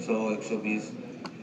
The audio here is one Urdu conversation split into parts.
100, 120,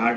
8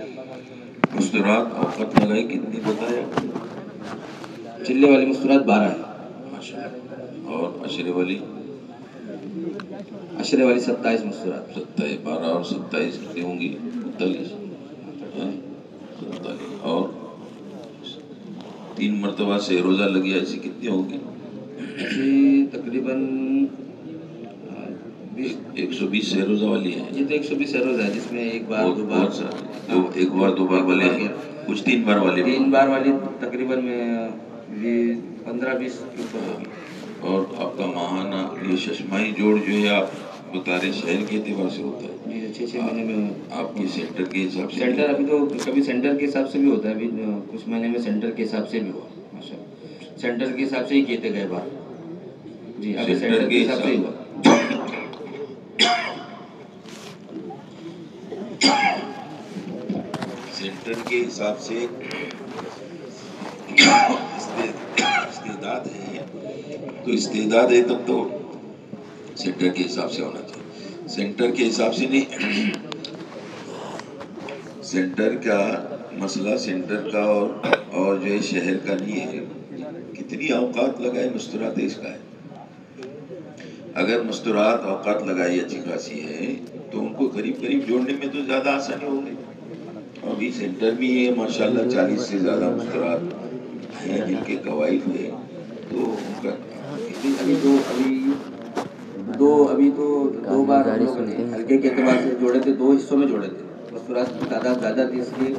مستورات اوقات لگائی کتنی بتایا؟ چلے والی مستورات 12 ہے ماشاء اللہ. اور عشرے والی؟ عشرے والی 27 مستورات. 27. 12 اور 27 کتنی ہوں گی؟ 42. اور 3 مرتبہ سے روزہ لگیا ایسی کتنی ہوگی؟ ایسی تقریباً 120 سے روزہ والی ہے. یہ تو 120 روزہ ہے جس میں ایک بار دو بار ایک بار دو بار والے ہیں، کچھ 3 بار والے بھی. 3 بار والی تقریباً میں 15-20 کے اوپر ہوگی. اور آپ کا ماہانہ یہ ششمائی جوڑ جو ہے آپ بتا رہے شہر کے اعتبار سے ہوتا ہے؟ جی 6 مہینے میں. آپ کی سینٹر کے حساب سے؟ سینٹر ابھی تو کبھی سینٹر کے حساب سے بھی ہوتا ہے، ابھی کچھ مہینے میں سینٹر کے حساب سے بھی ہوا. ماشاء اللہ سینٹر کے حساب سے ہی کیے تھے گئے بار. جی ابھی سینٹر کے حساب سے ہی ہوا. سینٹر کے حساب سے استعداد ہے تو استعداد ہے تب تو سینٹر کے حساب سے ہونا چاہیے. سینٹر کے حساب سے نہیں. سینٹر کا مسئلہ سینٹر کا اور جو ہے شہر کا نہیں ہے. کتنی اوقات لگائے مستورات اس کا ہے. اگر مستورات اوقات لگائی اچھی خاصی ہے تو ان کو قریب قریب جوڑنے میں تو زیادہ آسانی ہو گئی. ابھی سینٹر بھی ہے ماشاءاللہ 40 سے زیادہ مستورات ہیں جن کے قوائف ہے. تو ان کا ابھی تو دو بار ہم لوگوں نے ہلکے کے اعتبار سے جوڑے تھے. 2 حصوں میں جوڑے تھے. مستورات کی تعداد زیادہ تھی اس لیے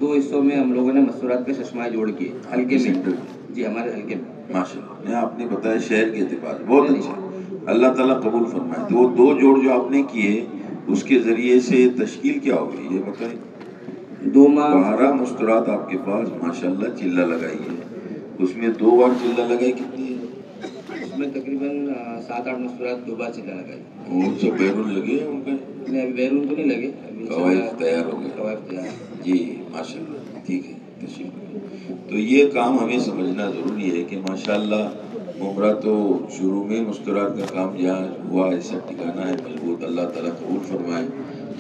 2 حصوں میں ہم لوگوں نے مستورات کے چشمائے جوڑ کے ہلکے میں. جی ہمارے ہلکے میں ماشاءاللہ. نہیں آپ نے بتایا شہر کے اعتبار سے بہت اچھا. اللہ تعالیٰ قبول فرمائے. تو وہ 2 جوڑ جو آپ نے کیے اس کے ذریعے سے تشکیل کیا ہوگی یہ بتائیں. 2 ماہ 12 مستورات آپ کے پاس ماشاءاللہ چلہ لگائی ہے. اس میں 2 بار چلہ لگائی کتنی ہے؟ اس میں تقریباً 7-8 مستورات 2 بار چلہ لگائی. وہ سب بیرون لگے ہیں ان کے؟ نہیں ابھی بیرون تو نہیں لگے. قوائف تیار ہو گئے. قوائف تیار. جی ماشاءاللہ ٹھیک ہے. تو یہ کام ہمیں سمجھنا ضروری ہے کہ ماشاءاللہ عمرہ تو شروع میں مستورات کا کام جہاں ہوا ایسا ٹھکانا ہے مضبوط. اللہ تعالیٰ قبول فرمائے.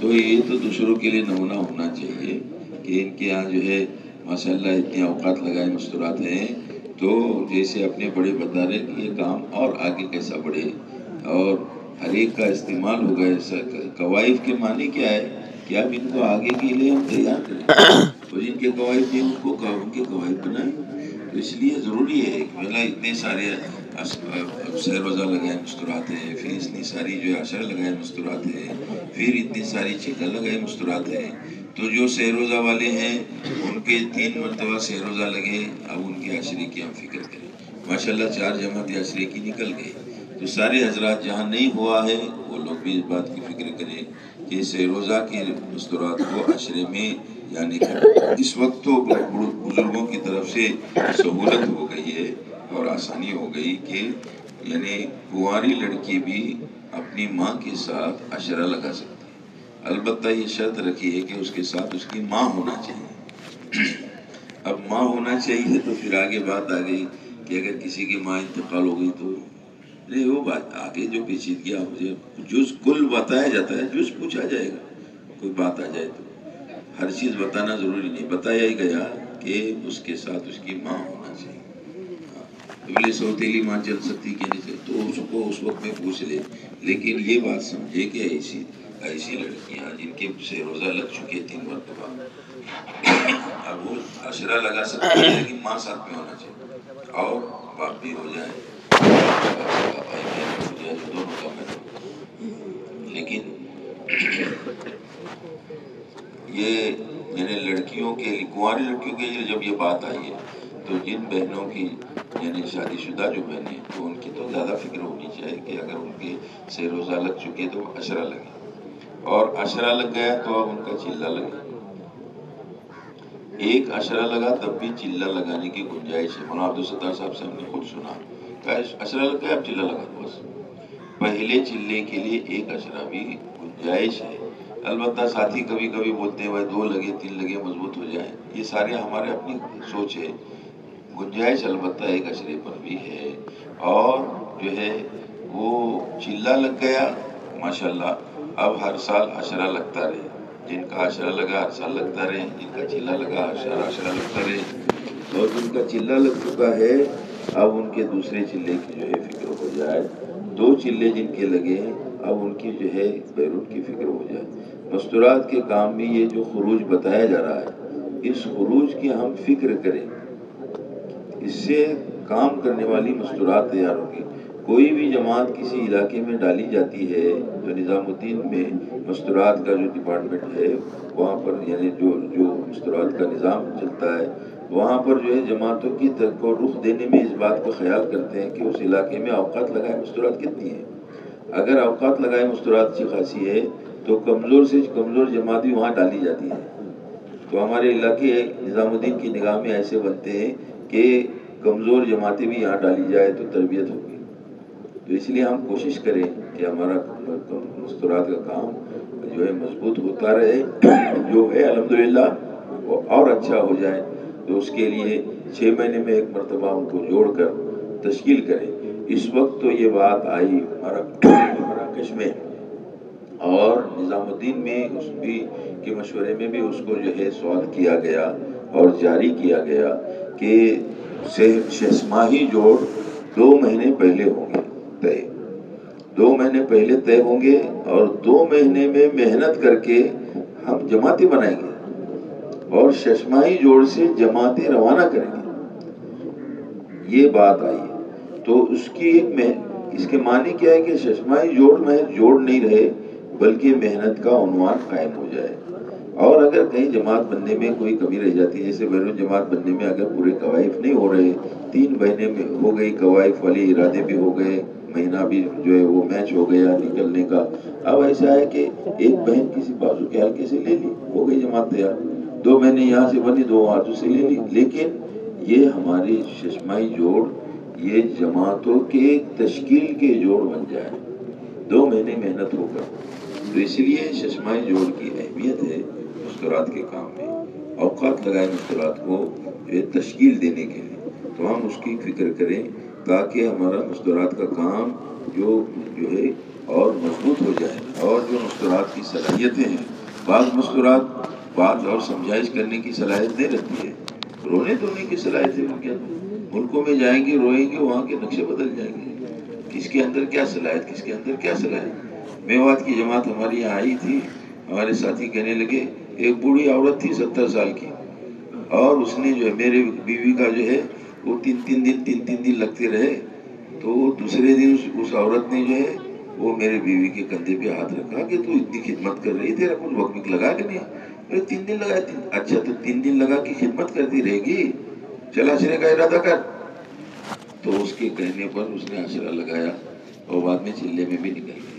تو یہ تو دوسروں کے لیے نمونہ ہونا چاہیے کہ ان کے یہاں جو ہے ماشاءاللہ اتنے اوقات لگائے مستورات ہیں. تو جیسے اپنے بڑے بتا رہے کہ یہ کام اور آگے کیسا بڑھے اور ہر ایک کا استعمال ہوگا. ایسا قوائف کے معنی کیا ہے کہ اب ان کو آگے کے لیے ہم تیار کریں اور جن کے قوائف ہیں ان کے قوائف بنائیں. تو اس لیے ضروری ہے کہ پہلا اتنے سارے سہ روزہ لگائے مستورات ہیں، پھر اتنی ساری جو ہے عشرہ لگائے مستورات ہیں، پھر اتنی ساری چلہ لگائے مستورات ہیں. تو جو سہ روزہ والے ہیں ان کے 3 مرتبہ سہ روزہ لگے. اب ان کے عشرے کی ہم فکر کریں. ماشاءاللہ 4 جماعت عشرے کی نکل گئی. تو سارے حضرات جہاں نہیں ہوا ہے وہ لوگ بھی اس بات کی فکر کریں کہ سہ روزہ کے مستورات کو عشرے میں یعنی اس وقت تو بزرگوں کی طرف سے سہولت ہو گئی ہے اور آسانی ہو گئی کہ یعنی کنواری لڑکی بھی اپنی ماں کے ساتھ عشرہ لگا سکتی ہے. البتہ یہ شرط رکھی ہے کہ اس کے ساتھ اس کی ماں ہونا چاہیے. اب ماں ہونا چاہیے تو پھر آگے بات آ گئی کہ اگر کسی کی ماں انتقال ہو گئی تو نہیں وہ بات آگے جو پیچیدگی مجھے جز کل بتایا جاتا ہے جز پوچھا جائے گا. کوئی بات آ جائے تو ہر چیز بتانا ضروری نہیں. بتایا ہی گیا کہ اس کے ساتھ اس کی ماں ہونا چاہیے. بولے سوتیلی ماں چل سکتی کہ نہیں چلتی تو اس کو اس وقت میں پوچھ لے. لیکن یہ بات سمجھے کہ ایسی لڑکیاں جن کے سے روزہ لگ چکے 3 مرتبہ اب وہ عشرہ لگا سکتی ہے لیکن ماں ساتھ میں ہونا چاہیے اور باپ بھی ہو جائے دونوں کا میں. لیکن یہ یعنی لڑکیوں کے لیے کنواری لڑکیوں کے لیے جب یہ بات آئی ہے تو جن بہنوں کی یعنی شادی شدہ جو بہنیں تو ان کی تو زیادہ فکر ہونی چاہیے کہ اگر ان کے سے روزہ لگ چکے تو عشرہ لگے اور عشرہ لگ گیا تو اب ان کا چلہ لگے. ایک عشرہ لگا تب بھی چلہ لگانے کی گنجائش ہے. مولانا عبدالستار صاحب سے ہم نے خود سنا عشرہ لگ گیا اب چلہ لگا دو بس. پہلے چلے کے لیے ایک عشرہ بھی گنجائش ہے. البتہ ساتھی کبھی کبھی بولتے ہیں بھائی 2 لگے 3 لگے مضبوط ہو جائے. یہ سارے ہمارے اپنی سوچ ہے. گنجائش البتہ ایک عشرے پر بھی ہے اور جو ہے وہ چلہ لگ گیا ماشاءاللہ اب ہر سال عشرہ لگتا رہے. جن کا عشرہ لگا ہر سال لگتا رہے، جن کا چلہ لگا ہر عشرہ لگتا رہے، اور جن کا چلہ لگ چکا ہے اب ان کے دوسرے چلے کی جو ہے فکر ہو جائے، 2 چلے جن کے لگے ہیں اب ان کی جو ہے بیرون کی فکر ہو جائے۔ مستورات کے کام میں یہ جو خروج بتایا جا رہا ہے، اس خروج کی ہم فکر کریں، اس سے کام کرنے والی مستورات تیار ہوگی۔ کوئی بھی جماعت کسی علاقے میں ڈالی جاتی ہے تو نظام الدین میں مستورات کا جو ڈپارٹمنٹ ہے وہاں پر، یعنی جو مستورات کا نظام چلتا ہے وہاں پر جو ہے جماعتوں کی کو رخ دینے میں اس بات کو خیال کرتے ہیں کہ اس علاقے میں اوقات لگائے مستورات کتنی ہیں۔ اگر اوقات لگائے مستورات اچھی خاصی ہے تو کمزور سے کمزور جماعت بھی وہاں ڈالی جاتی ہے۔ تو ہمارے علاقے نظام الدین کی نگاہ میں ایسے بنتے ہیں کہ کمزور جماعتیں بھی یہاں ڈالی جائے تو تربیت ہوگی۔ تو اس لیے ہم کوشش کریں کہ ہمارا مستورات کا کام جو ہے مضبوط ہوتا رہے، جو ہے الحمدللہ وہ اور اچھا ہو جائے۔ تو اس کے لیے 6 مہینے میں ایک مرتبہ ان کو جوڑ کر تشکیل کریں۔ اس وقت تو یہ بات آئی مراکش میں، اور نظام الدین میں اس بھی کے مشورے میں بھی اس کو جو ہے سوال کیا گیا اور جاری کیا گیا کہ ششماہی جوڑ 2 مہینے پہلے ہوں گے طے، 2 مہینے پہلے طے ہوں گے، اور 2 مہینے میں محنت کر کے ہم جماعتیں بنائیں گے اور ششماہی جوڑ سے جماعتیں روانہ کریں گے۔ یہ بات آئی ہے تو اس کی اس کے معنی کیا ہے کہ ششماہی جوڑ میں جوڑ نہیں رہے بلکہ محنت کا عنوان قائم ہو جائے۔ اور اگر کہیں جماعت بننے میں کوئی کمی رہ جاتی ہے، جیسے بیرون جماعت بننے میں اگر پورے قوائف نہیں ہو رہے، 3 مہینے میں ہو گئی قوائف والے ارادے بھی ہو گئے، مہینہ بھی جو ہے وہ میچ ہو گیا نکلنے کا، اب ایسا ہے کہ ایک بہن کسی بازو کے حلقے سے لے لی، ہو گئی جماعت تیار، 2 مہینے یہاں سے بنی، 2 ہاتھوں سے لے لی، لیکن یہ ہماری ششماہی جوڑ یہ جماعتوں کے تشکیل کے جوڑ بن جائے 2 مہینے محنت ہو کر۔ تو اس لیے ششماہی جوڑ کی اہمیت ہے مستورات کے کام میں، اوقات لگائے مستورات کو تشکیل دینے کے لیے، تو ہم اس کی فکر کریں تاکہ ہمارا مستورات کا کام جو ہے اور مضبوط ہو جائے، اور جو مستورات کی صلاحیتیں ہیں، بعض مستورات بات اور سمجھائش کرنے کی صلاحیت نہیں رہتی ہے، رونے دھونے کی صلاحیت ہے، ملکوں میں جائیں گے روئیں گے، وہاں کے نقشے بدل جائیں گے، کس کے اندر کیا صلاحیت، کس کے اندر کیا صلاحیت۔ میوات کی جماعت ہماری یہاں آئی تھی، ہمارے ساتھی کہنے لگے ایک بوڑھی عورت تھی 70 سال کی، اور اس نے جو ہے میرے بیوی کا جو ہے وہ 3 دن لگتے رہے، تو دوسرے دن اس عورت نے جو ہے وہ میرے بیوی کے کندھے پہ ہاتھ رکھا کہ تو اتنی خدمت کر رہی، تیرا کچھ وقت لگا کہ نہیں؟ 3 دن لگا۔ اچھا تو 3 دن لگا کہ خدمت کرتی رہے گی، چل عشرے کا ارادہ کر۔ تو اس کے کہنے پر اس نے عشرہ لگایا اور بعد میں چلے میں بھی نکل گئی۔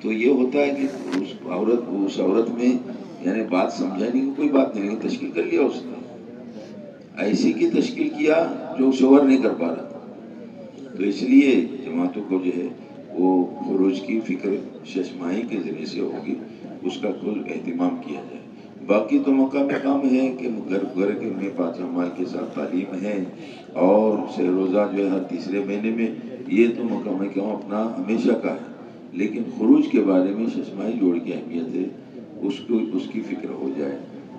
تو یہ ہوتا ہے کہ اس عورت میں یعنی بات سمجھانے کی کوئی بات نہیں، لیکن تشکیل کر لیا اس نے، ایسی کی تشکیل کیا جو شوہر نہیں کر پا رہا۔ تو اس لیے جماعتوں کو جو ہے وہ خروج کی فکر ششماہی کے ذریعے سے ہوگی، اس کا کل اہتمام کیا جائے۔ باقی تو مقامی کام ہے کہ گھر کے میں 5 اعمال کے ساتھ تعلیم ہے، اور سے روزہ جو ہے ہر تیسرے مہینے میں، یہ تو مقامی کام اپنا ہمیشہ کا ہے، لیکن خروج کے بارے میں ششماہی جوڑ کی اہمیت ہے، اس کی فکر ہو جائے،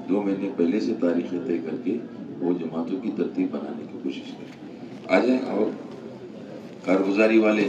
2 مہینے پہلے سے تاریخیں طے کر کے وہ جماعتوں کی ترتیب بنانے کی کوشش کریں۔ آ جائیں اور کارگزاری والے